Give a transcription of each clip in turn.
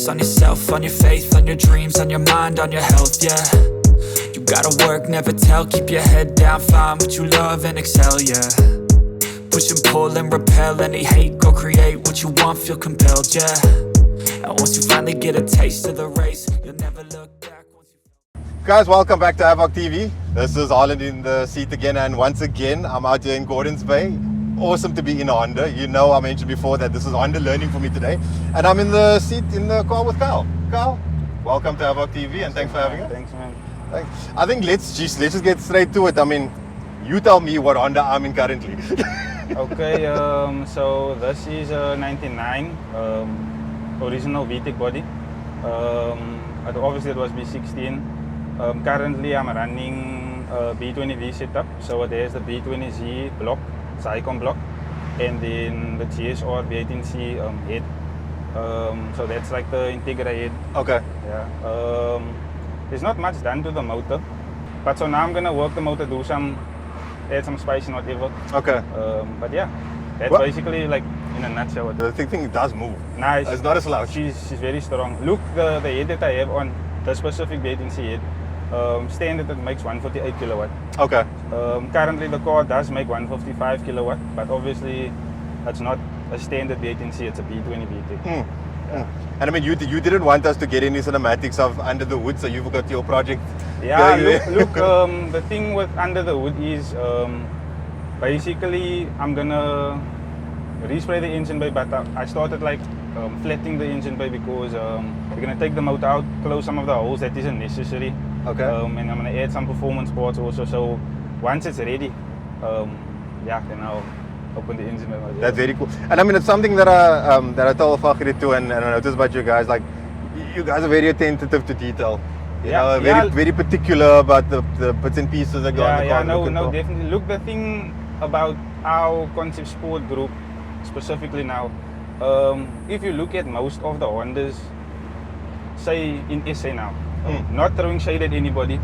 focus on yourself, on your faith, on your dreams, on your mind, on your health, yeah. You gotta work, never tell, keep your head down, find what you love and excel, yeah. Push and pull and repel any hate, go create what you want, feel compelled, yeah. And once you finally get a taste of the race, you'll never look back. Guys, welcome back to Havoc TV. This is Holland in the seat again, and once again, I'm out here in Gordons Bay. Awesome to be in a Honda. You know, I mentioned before that this is Honda learning for me today, and I'm in the seat in the car with Carl. Carl, welcome to Havoc TV, and thanks for having us. Thanks, man. Thanks. I think let's just get straight to it. I mean, you tell me what Honda I'm in currently. Okay, so this is a 99 original VTEC body. Obviously it was B16. Currently I'm running a B20Z setup, so there's the B20Z block, it's icon block, and then the GSR B18C head. So that's like the Integra head. Okay. Yeah. There's not much done to the motor, but so now I'm gonna work the motor, add some spice and whatever. Okay. But yeah, that's basically like in a nutshell. The thing does move. Nice. It's not a slouch. She's very strong. Look, the head that I have on the specific B18C head, standard it makes 148 kilowatt. Okay. Currently the car does make 155 kilowatt, but obviously it's not a standard B18C, it's a B20 VTEC. And I mean, you didn't want us to get any cinematics of under the hood, so you've got your project. Yeah, look, the thing with under the hood is basically I'm gonna respray the engine bay, but I started like flattening the engine bay because we're gonna take the motor out, close some of the holes that isn't necessary. Okay. And I'm gonna add some performance parts also. So once it's ready, yeah, then I'll open the engine bay. That's very cool. And I mean, it's something that I told Fakhri too, and I noticed about you guys. Like, you guys are very attentive to detail. You know, very particular about the bits and pieces that go on the car. No, definitely. Look, the thing about our Concept Sport group specifically now, if you look at most of the Hondas, say in SA now, not throwing shade at anybody,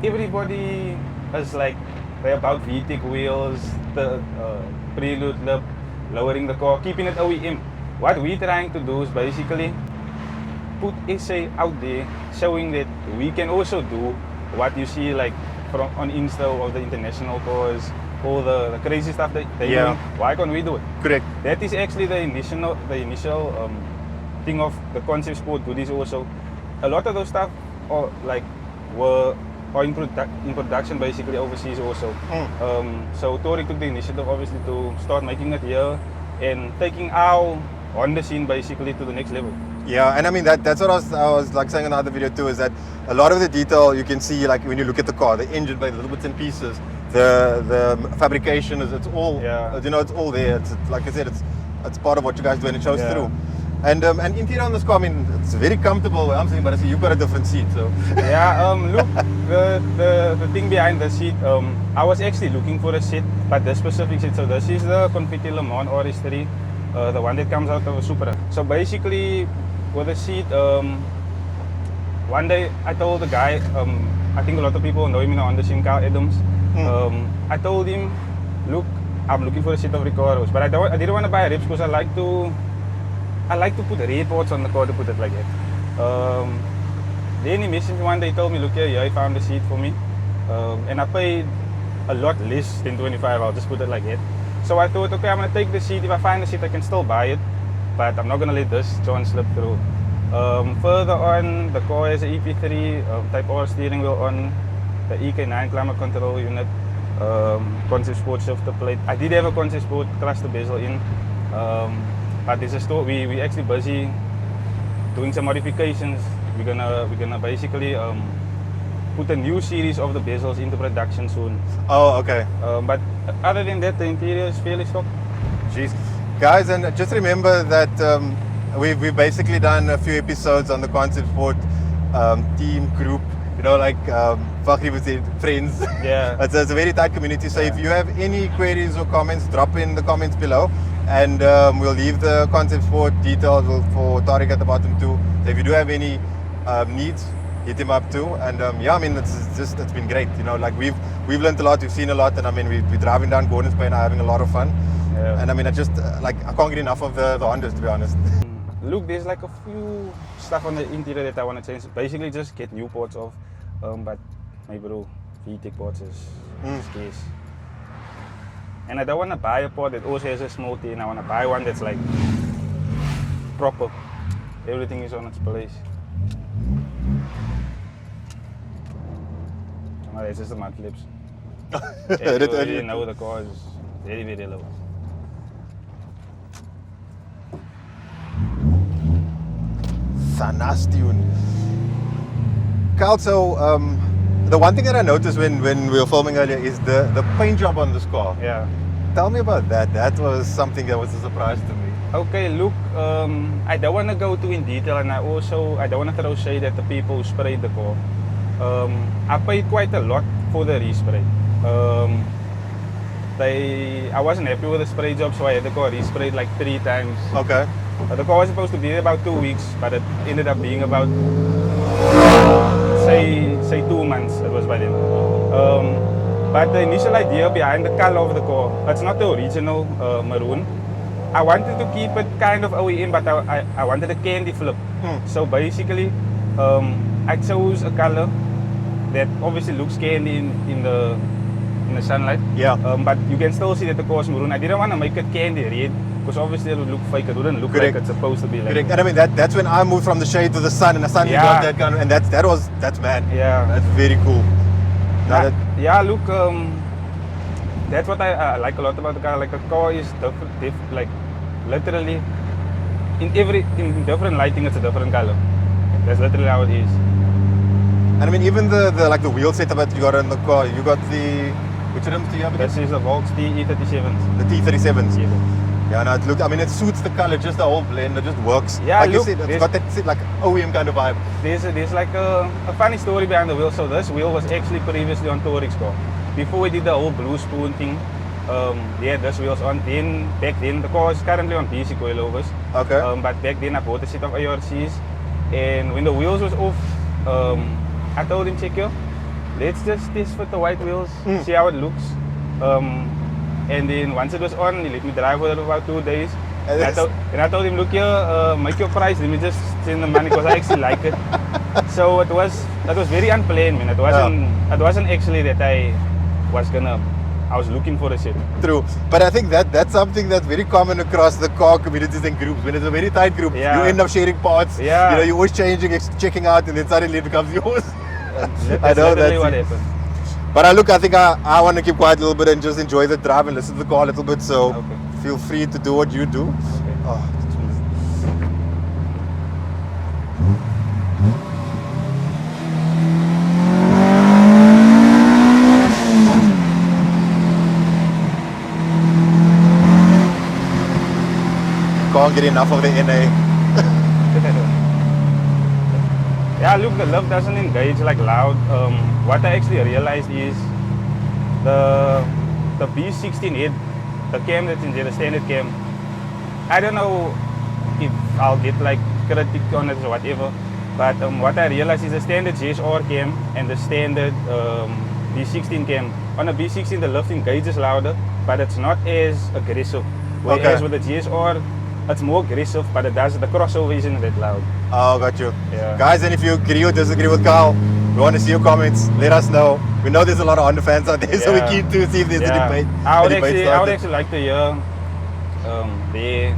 everybody is like, they're about VTEC wheels, the preload lip, lowering the car, keeping it OEM. What we're trying to do is basically put SA out there, showing that we can also do what you see like from on Insta or the international cars, all the crazy stuff that they're doing. Why can't we do it? Correct. That is actually the initial thing of the Concept Sport goodies also. A lot of those stuff are in production basically overseas also. So Tori took the initiative obviously to start making it here and taking our Honda scene basically to the next level. Yeah, and I mean that's what I was like saying in another video too, is that a lot of the detail you can see like when you look at the car, the engine bay, the little bits and pieces, the fabrication it's all you know, it's all there. It's like I said, it's part of what you guys do and it shows through. And interior on this car, I mean, it's very comfortable where I'm sitting, but I see you've got a different seat, so. Yeah, look, the thing behind the seat, I was actually looking for a seat, but this specific seat, so this is the Confetti Le Mans RS3, the one that comes out of a Supra. So basically, with the seat, one day I told the guy, I think a lot of people know him on the scene, Carl Adams. I told him, look, I'm looking for a seat of Ricardo's, but I didn't want to buy rips because I like to put red parts on the car, to put it like that. Then he messaged me one day, told me, look here, he found a seat for me. And I paid a lot less than 25, I'll just put it like that. So I thought, okay, I'm going to take the seat. If I find a seat, I can still buy it. But I'm not going to let this John slip through. Further on, the car has an EP3 Type R steering wheel on, the EK9 climate control unit, Concept Sport shifter plate. I did have a Concept Sport cluster bezel in. But there's a store. We actually busy doing some modifications. We're gonna basically put a new series of the bezels into production soon. Oh, okay. But other than that, the interior is fairly stock. Jeez, guys, and just remember that we've basically done a few episodes on the Concept Sport team group. You know, like Fakhri would say, friends. Yeah. It's a very tight community. So if you have any queries or comments, drop in the comments below. And we'll leave the Concept Sport details for Tariq at the bottom too. So if you do have any needs, hit him up too. And yeah, I mean, it's been great. You know, like we've learned a lot, we've seen a lot, and I mean, we're driving down Gordons Bay and having a lot of fun. And I mean, I just like I can't get enough of the Hondas, to be honest. Look, there's like a few stuff on the interior that I want to change. Basically, just get new parts off. But my bro, VTEC parts is scarce. And I don't want to buy a part that also has a small tin. I want to buy one that's like proper. Everything is on its place. Oh, it's just the mud flips. You already know the car is very, very low. Sanastune. Carl, so the one thing that I noticed when we were filming earlier is the paint job on this car. Yeah. Tell me about that. That was something that was a surprise to me. Okay, look, I don't want to go too in detail, and I don't want to throw shade at the people who sprayed the car. I paid quite a lot for the respray. I wasn't happy with the spray job, so I had the car resprayed like 3 times. Okay. The car was supposed to be there about 2 weeks, but it ended up being about say 2 months. It was by then. But the initial idea behind the color of the car, it's not the original maroon. I wanted to keep it kind of OEM, but I wanted a candy flip. So basically, I chose a color that obviously looks candy in the sunlight. Yeah. But you can still see that the car is maroon. I didn't want to make it candy red because obviously it would look fake. It wouldn't look like it's supposed to be like. Correct. And I mean that's when I moved from the shade to the sun, and the sun got that kind of, and that's mad. Yeah. That's very cool. Yeah, look, that's what I like a lot about the car. Like the car is different, like literally in different lighting, it's a different color. That's literally how it is. And I mean, even the like the wheel setup that you got in the car, you got the which rims do you have again? This is the Volks TE37s. The T37s. Yeah. No, it I mean, it suits the color, just the whole blend. It just works. Yeah, like look, you said, it's got that like OEM kind of vibe. There's like a funny story behind the wheel. So this wheel was actually previously on Torik's car. Before we did the whole blue spoon thing, yeah, this wheel's on. Back then, the car is currently on BC coilovers. Okay. But back then I bought a set of ARCs, and when the wheels was off, I told him, check yo, let's just test with the white wheels, see how it looks. And then once it was on, he let me drive with it for about 2 days. And I told him, look here, make your price, let me just send the money because I actually like it. So it was very unplanned, man. It wasn't actually that I was looking for a shit. True, but I think that's something that's very common across the car communities and groups. When it's a very tight group, you end up sharing parts. Yeah. You know, you're always changing, checking out, and then suddenly it becomes yours. I know that's what happened. But I think I want to keep quiet a little bit and just enjoy the drive and listen to the car a little bit. So feel free to do what you do. Okay. Oh. Can't get enough of the NA. Yeah, look, the love doesn't engage like loud. What I actually realized is the B16 head, the cam that's in there, the standard cam. I don't know if I'll get like critic on it or whatever, but what I realized is the standard GSR cam and the standard B16 cam. On a B16 the lift engages louder, but it's not as aggressive. Whereas with the GSR, it's more aggressive, but the crossover isn't that loud. Oh, got you. Yeah. Guys, and if you agree or disagree with Carl, we want to see your comments. Let us know. We know there's a lot of Honda fans out there, so we keep to see if there's a debate. I would actually like to hear their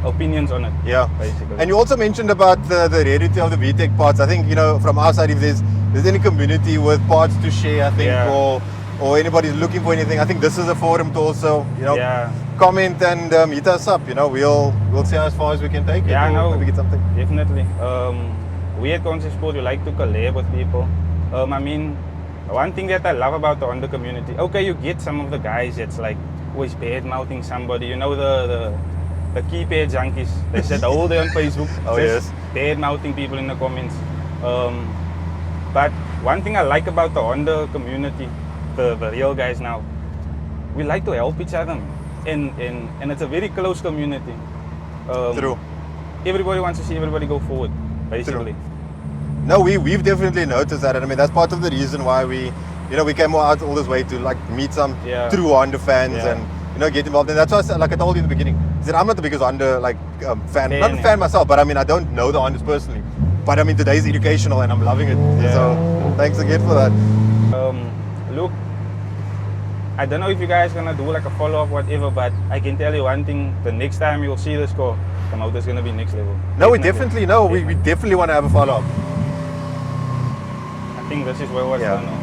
opinions on it. Yeah, basically. And you also mentioned about the rarity of the VTEC parts. I think, you know, from our side, if there's any community with parts to share, I think, or anybody's looking for anything, I think this is a forum to also, you know, comment and hit us up. You know, we'll see as far as we can take it. Yeah, I know. Maybe get something. Definitely. We at Concept Sport, we like to collab with people. I mean, one thing that I love about the Honda community, okay, you get some of the guys that's like always bad mouthing somebody. You know, the keypad junkies. They said all day on Facebook. Oh yes. Bad mouthing people in the comments. But one thing I like about the Honda community, the real guys now, we like to help each other, and it's a very close community. True. Everybody wants to see everybody go forward, basically. True. No, we've definitely noticed that, and I mean that's part of the reason why we came out all this way to like meet some true Honda fans you know, get involved. And that's why, like I told you in the beginning, is that I'm not the biggest Honda fan, not a yeah. fan myself, but I mean, I don't know the Hondas personally. But I mean, today's educational, and I'm loving it. Yeah. So thanks again for that. Look, I don't know if you guys gonna do like a follow-up, whatever, but I can tell you one thing: the next time you'll see this car, the motor's gonna be next level. No, we definitely know. We definitely want to have a follow-up. I think this is where we're Yeah. now.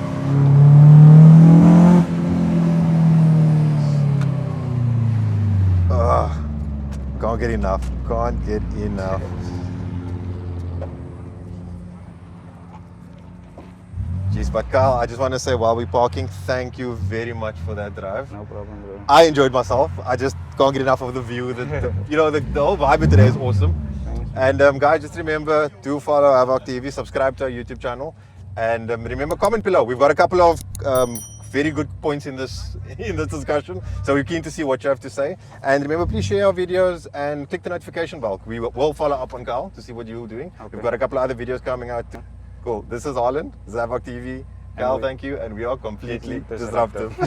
Can't get enough. Can't get enough. Jeez, but Kyle, I just want to say while we're parking, thank you very much for that drive. No problem, bro. I enjoyed myself. I just can't get enough of the view. You know, the whole vibe of today is awesome. Thanks. And guys, just remember, do follow Havoc TV, subscribe to our YouTube channel, and remember, comment below. We've got a couple of very good points in this discussion, so we're keen to see what you have to say. And remember, please share our videos and click the notification bell. We will follow up on Kyle to see what you're doing. Okay. We've got a couple of other videos coming out too. Cool. This is Harlan, Havoc TV. Kyle, thank you, and we are completely disruptive.